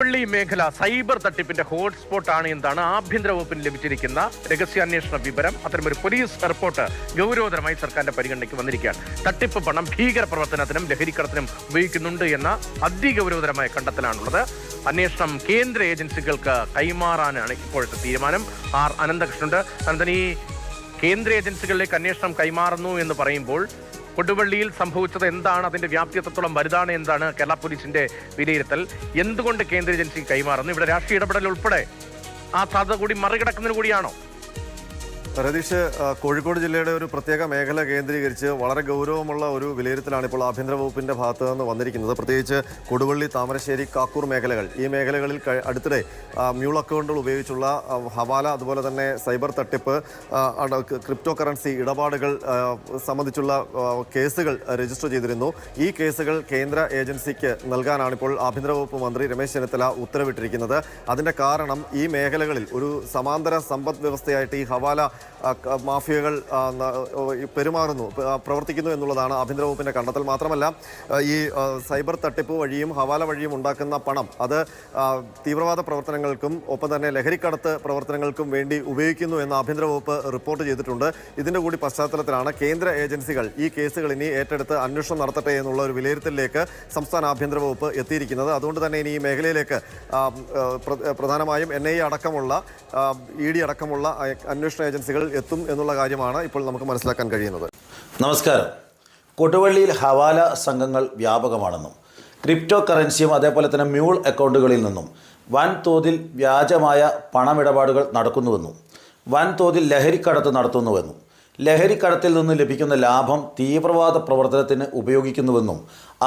കൊടുവള്ളി മേഖല സൈബർ തട്ടിപ്പിന്റെ ഹോട്ട്സ്പോട്ടാണ് എന്നാണ് ആഭ്യന്തര വകുപ്പിന് ലഭിച്ചിരിക്കുന്ന രഹസ്യാന്വേഷണ വിവരം. അത്തരമൊരു പോലീസ് റിപ്പോർട്ട് ഗൗരവതരമായി സർക്കാരിന്റെ പരിഗണനയ്ക്ക് വന്നിരിക്കുകയാണ്. തട്ടിപ്പ് പണം ഭീകര പ്രവർത്തനത്തിനും ലഹരിക്കടത്തിനും ഉപയോഗിക്കുന്നുണ്ട് എന്ന അതിഗൗരവതരമായ കണ്ടെത്തലാണുള്ളത്. അന്വേഷണം കേന്ദ്ര ഏജൻസികൾക്ക് കൈമാറാനാണ് ഇപ്പോഴത്തെ തീരുമാനം. ആർ അനന്തകൃഷ്ണനുണ്ട്. അനന്തൻ, ഈ കേന്ദ്ര ഏജൻസികളിലേക്ക് അന്വേഷണം കൈമാറുന്നു എന്ന് പറയുമ്പോൾ കൊടുവള്ളിയിൽ സംഭവിച്ചത് എന്താണ്, അതിന്റെ വ്യാപ്തി എത്രത്തോളം വലുതാണ് എന്താണ് കേരള പോലീസിന്റെ വിലയിരുത്തൽ? എന്തുകൊണ്ട് കേന്ദ്ര ഏജൻസിക്ക് കൈമാറുന്നു? ഇവിടെ രാഷ്ട്രീയ ഇടപെടൽ ഉൾപ്പെടെ ആ സാധ്യത കൂടി മറികടക്കുന്നതിന് കൂടിയാണോ? രതീഷ്, കോഴിക്കോട് ജില്ലയുടെ ഒരു പ്രത്യേക മേഖല കേന്ദ്രീകരിച്ച് വളരെ ഗൗരവമുള്ള ഒരു വിലയിരുത്തലാണ് ഇപ്പോൾ ആഭ്യന്തര വകുപ്പിന്റെ ഭാഗത്ത് നിന്ന് വന്നിരിക്കുന്നത്. പ്രത്യേകിച്ച് കൊടുവള്ളി, താമരശ്ശേരി, കാക്കൂർ മേഖലകൾ. ഈ മേഖലകളിൽ അടുത്തിടെ മ്യൂൾ അക്കൗണ്ടുകൾ ഉപയോഗിച്ചുള്ള ഹവാല, അതുപോലെ തന്നെ സൈബർ തട്ടിപ്പ്, ക്രിപ്റ്റോ കറൻസി ഇടപാടുകൾ സംബന്ധിച്ചുള്ള കേസുകൾ രജിസ്റ്റർ ചെയ്തിരുന്നു. ഈ കേസുകൾ കേന്ദ്ര ഏജൻസിക്ക് നൽകാനാണ് ഇപ്പോൾ ആഭ്യന്തര വകുപ്പ് മന്ത്രി രമേശ് ചെന്നിത്തല ഉത്തരവിട്ടിരിക്കുന്നത്. അതിന്റെ കാരണം ഈ മേഖലകളിൽ ഒരു സമാന്തര സമ്പദ് വ്യവസ്ഥയായിട്ട് ഈ ഹവാല മാഫിയകൾ പ്രവർത്തിക്കുന്നു എന്നുള്ളതാണ് ആഭ്യന്തര വകുപ്പിന്റെ കണ്ടെത്തൽ. മാത്രമല്ല, ഈ സൈബർ തട്ടിപ്പ് വഴിയും ഹവാല വഴിയും ഉണ്ടാക്കുന്ന പണം അത് തീവ്രവാദ പ്രവർത്തനങ്ങൾക്കും ഒപ്പം തന്നെ ലഹരിക്കടത്ത് പ്രവർത്തനങ്ങൾക്കും വേണ്ടി ഉപയോഗിക്കുന്നു എന്ന് ആഭ്യന്തര വകുപ്പ് റിപ്പോർട്ട് ചെയ്തിട്ടുണ്ട്. ഇതിന്റെ കൂടി പശ്ചാത്തലത്തിലാണ് കേന്ദ്ര ഏജൻസികൾ ഈ കേസുകൾ ഇനി ഏറ്റെടുത്ത് അന്വേഷണം നടത്തട്ടെ എന്നുള്ള ഒരു വിലയിരുത്തലിലേക്ക് സംസ്ഥാന ആഭ്യന്തര വകുപ്പ് എത്തിയിരിക്കുന്നത്. അതുകൊണ്ട് തന്നെ ഇനി ഈ മേഖലയിലേക്ക് പ്രധാനമായും NIA അടക്കമുള്ള ED അടക്കമുള്ള അന്വേഷണ ഏജൻസികൾ എത്തും എന്നുള്ള കാര്യമാണ് ഇപ്പോൾ നമുക്ക് മനസ്സിലാക്കാൻ കഴിയുന്നത്. നമസ്കാരം. കൊടുവള്ളിയിൽ ഹവാല സംഘങ്ങൾ വ്യാപകമാണെന്നും ക്രിപ്റ്റോ കറൻസിയും അതേപോലെ തന്നെ മ്യൂൾ അക്കൗണ്ടുകളിൽ നിന്നും വൻതോതിൽ വ്യാജമായ പണമിടപാടുകൾ നടക്കുന്നുവെന്നും വൻതോതിൽ ലഹരിക്കടത്ത് നടത്തുന്നുവെന്നും ലഹരിക്കടത്തിൽ നിന്ന് ലഭിക്കുന്ന ലാഭം തീവ്രവാദ പ്രവർത്തനത്തിന് ഉപയോഗിക്കുന്നുവെന്നും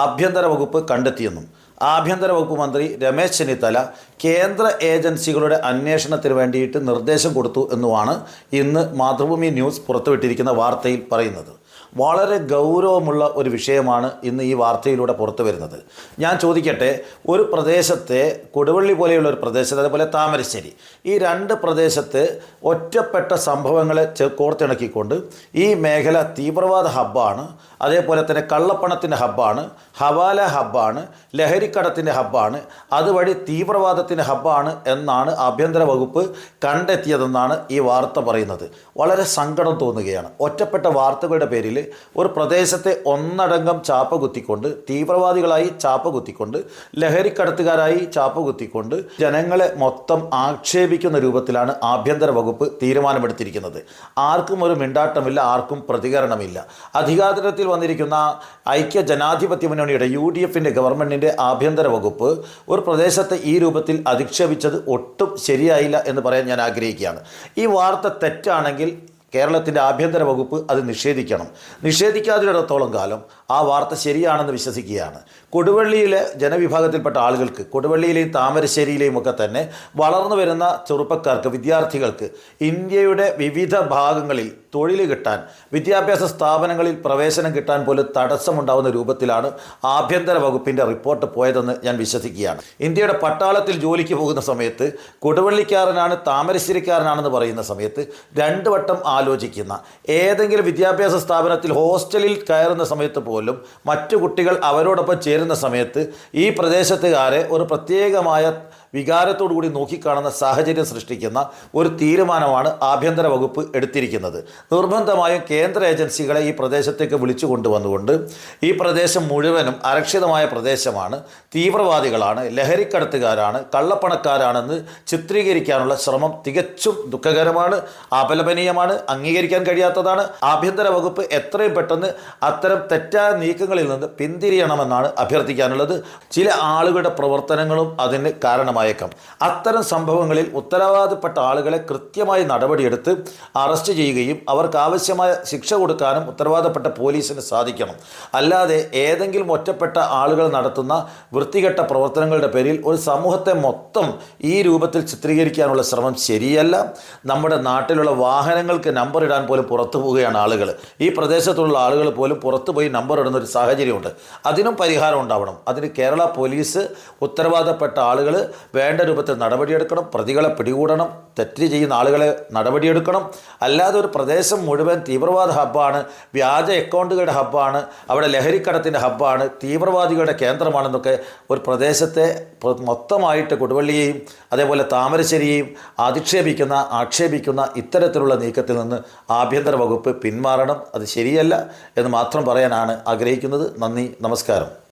ആഭ്യന്തര വകുപ്പ് കണ്ടെത്തിയെന്നും ആഭ്യന്തര വകുപ്പ് മന്ത്രി രമേശ് ചെന്നിത്തല കേന്ദ്ര ഏജൻസികളുടെ അന്വേഷണത്തിന് വേണ്ടിയിട്ട് നിർദ്ദേശം കൊടുത്തു എന്നുമാണ് ഇന്ന് മാതൃഭൂമി ന്യൂസ് പുറത്തുവിട്ടിരിക്കുന്ന വാർത്തയിൽ പറയുന്നത്. വളരെ ഗൗരവമുള്ള ഒരു വിഷയമാണ് ഇന്ന് ഈ വാർത്തയിലൂടെ പുറത്തു വരുന്നത്. ഞാൻ ചോദിക്കട്ടെ, ഒരു പ്രദേശത്തെ കൊടുവള്ളി പോലെയുള്ള ഒരു പ്രദേശത്ത്, അതുപോലെ താമരശ്ശേരി, ഈ രണ്ട് പ്രദേശത്ത് ഒറ്റപ്പെട്ട സംഭവങ്ങളെ കോർത്തിണക്കിക്കൊണ്ട് ഈ മേഖല തീവ്രവാദ ഹബ്ബാണ്, അതേപോലെ തന്നെ കള്ളപ്പണത്തിൻ്റെ ഹബ്ബാണ്, ഹവാല ഹബ്ബാണ്, ലഹരിക്കടത്തിൻ്റെ ഹബ്ബാണ്, അതുവഴി തീവ്രവാദത്തിൻ്റെ ഹബ്ബാണ് എന്നാണ് ആഭ്യന്തര വകുപ്പ് കണ്ടെത്തിയതെന്നാണ് ഈ വാർത്ത പറയുന്നത്. വളരെ സങ്കടം തോന്നുകയാണ്. ഒറ്റപ്പെട്ട വാർത്തകളുടെ പേരിൽ ഒരു പ്രദേശത്തെ ഒന്നടങ്കം ചാപ്പ കുത്തിക്കൊണ്ട്, തീവ്രവാദികളായി ചാപ്പ കുത്തിക്കൊണ്ട്, ലഹരിക്കടത്തുകാരായി ചാപ്പ കുത്തിക്കൊണ്ട് ജനങ്ങളെ മൊത്തം ആക്ഷേപിക്കുന്ന രൂപത്തിലാണ് ആഭ്യന്തര വകുപ്പ് തീരുമാനമെടുത്തിരിക്കുന്നത്. ആർക്കും ഒരു മിണ്ടാട്ടമില്ല, ആർക്കും പ്രതികരണമില്ല. അധികാരത്തിൽ വന്നിരിക്കുന്ന ഐക്യ ജനാധിപത്യ മുന്നണിയുടെ UDFന്റെ ഗവൺമെൻറ്റിൻ്റെ ആഭ്യന്തര വകുപ്പ് ഒരു പ്രദേശത്തെ ഈ രൂപത്തിൽ അധിക്ഷേപിച്ചത് ഒട്ടും ശരിയായില്ല എന്ന് പറയാൻ ഞാൻ ആഗ്രഹിക്കുകയാണ്. ഈ വാർത്ത തെറ്റാണെങ്കിൽ കേരളത്തിൻ്റെ ആഭ്യന്തര വകുപ്പ് അത് നിഷേധിക്കണം. നിഷേധിക്കാതിടത്തോളം കാലം ആ വാർത്ത ശരിയാണെന്ന് വിശ്വസിക്കുകയാണ്. കൊടുവള്ളിയിലെ ജനവിഭാഗത്തിൽപ്പെട്ട ആളുകൾക്ക്, കൊടുവള്ളിയിലെയും താമരശ്ശേരിയിലെയും ഒക്കെ തന്നെ വളർന്നു വരുന്ന ചെറുപ്പക്കാർക്ക്, വിദ്യാർത്ഥികൾക്ക് ഇന്ത്യയുടെ വിവിധ ഭാഗങ്ങളിൽ തൊഴിൽ കിട്ടാൻ, വിദ്യാഭ്യാസ സ്ഥാപനങ്ങളിൽ പ്രവേശനം കിട്ടാൻ പോലും തടസ്സമുണ്ടാകുന്ന രൂപത്തിലാണ് ആഭ്യന്തര വകുപ്പിൻ്റെ റിപ്പോർട്ട് പോയതെന്ന് ഞാൻ വിശ്വസിക്കുകയാണ്. ഇന്ത്യയുടെ പട്ടാളത്തിൽ ജോലിക്ക് പോകുന്ന സമയത്ത് കൊടുവള്ളിക്കാരനാണ്, താമരശ്ശേരിക്കാരനാണെന്ന് പറയുന്ന സമയത്ത് രണ്ട് വട്ടം ആലോചിക്കുന്ന, ഏതെങ്കിലും വിദ്യാഭ്യാസ സ്ഥാപനത്തിൽ ഹോസ്റ്റലിൽ കയറുന്ന സമയത്ത് പോലും മറ്റു കുട്ടികൾ അവരോടൊപ്പം ചേരുന്ന സമയത്ത് ഈ പ്രദേശത്തുകാരെ ഒരു പ്രത്യേകമായ വികാരത്തോടു കൂടി നോക്കിക്കാണുന്ന സാഹചര്യം സൃഷ്ടിക്കുന്ന ഒരു തീരുമാനമാണ് ആഭ്യന്തര വകുപ്പ് എടുത്തിരിക്കുന്നത്. നിർബന്ധമായും കേന്ദ്ര ഏജൻസികളെ ഈ പ്രദേശത്തേക്ക് വിളിച്ചു കൊണ്ടുവന്നുകൊണ്ട് ഈ പ്രദേശം മുഴുവനും അരക്ഷിതമായ പ്രദേശമാണ്, തീവ്രവാദികളാണ്, ലഹരിക്കടത്തുകാരാണ്, കള്ളപ്പണക്കാരാണെന്ന് ചിത്രീകരിക്കാനുള്ള ശ്രമം തികച്ചും ദുഃഖകരമാണ്, അപലപനീയമാണ്, അംഗീകരിക്കാൻ കഴിയാത്തതാണ്. ആഭ്യന്തര വകുപ്പ് എത്രയും പെട്ടെന്ന് അത്തരം തെറ്റായ നീക്കങ്ങളിൽ നിന്ന് പിന്തിരിയണമെന്നാണ് അഭ്യർത്ഥിക്കാനുള്ളത്. ചില ആളുകളുടെ പ്രവർത്തനങ്ങളും അതിന് കാരണമായി അത്തരം സംഭവങ്ങളിൽ ഉത്തരവാദപ്പെട്ട ആളുകളെ കൃത്യമായി നടപടിയെടുത്ത് അറസ്റ്റ് ചെയ്യുകയും അവർക്ക് ആവശ്യമായ ശിക്ഷ കൊടുക്കാനും ഉത്തരവാദപ്പെട്ട പോലീസിന് സാധിക്കണം. അല്ലാതെ ഏതെങ്കിലും ഒറ്റപ്പെട്ട ആളുകൾ നടത്തുന്ന വൃത്തികെട്ട പ്രവർത്തനങ്ങളുടെ പേരിൽ ഒരു സമൂഹത്തെ മൊത്തം ഈ രൂപത്തിൽ ചിത്രീകരിക്കാനുള്ള ശ്രമം ശരിയല്ല. നമ്മുടെ നാട്ടിലുള്ള വാഹനങ്ങൾക്ക് നമ്പർ ഇടാൻ പോലും പുറത്തു പോവുകയാണ് ആളുകൾ. ഈ പ്രദേശത്തുള്ള ആളുകൾ പോലും പുറത്തു പോയി നമ്പർ ഇടുന്ന ഒരു സാഹചര്യമുണ്ട്. അതിനും പരിഹാരം ഉണ്ടാവണം. അതിന് കേരള പോലീസ്, ഉത്തരവാദപ്പെട്ട ആളുകൾ വേണ്ട രൂപത്തിൽ നടപടിയെടുക്കണം, പ്രതികളെ പിടികൂടണം, തെറ്റ് ചെയ്യുന്ന ആളുകളെ നടപടിയെടുക്കണം. അല്ലാതെ ഒരു പ്രദേശം മുഴുവൻ തീവ്രവാദ ഹബ്ബാണ്, വ്യാജ അക്കൗണ്ടുകളുടെ ഹബ്ബാണ്, അവിടെ ലഹരിക്കടത്തിൻ്റെ ഹബ്ബാണ്, തീവ്രവാദികളുടെ കേന്ദ്രമാണെന്നൊക്കെ ഒരു പ്രദേശത്തെ മൊത്തമായിട്ട് കൊടുവള്ളിയെയും അതേപോലെ താമരശ്ശേരിയെയും ആക്ഷേപിക്കുന്ന ഇത്തരത്തിലുള്ള നീക്കത്തിൽ നിന്ന് ആഭ്യന്തര വകുപ്പ് പിന്മാറണം. അത് ശരിയല്ല എന്ന് മാത്രം പറയാനാണ് ആഗ്രഹിക്കുന്നത്. നന്ദി, നമസ്കാരം.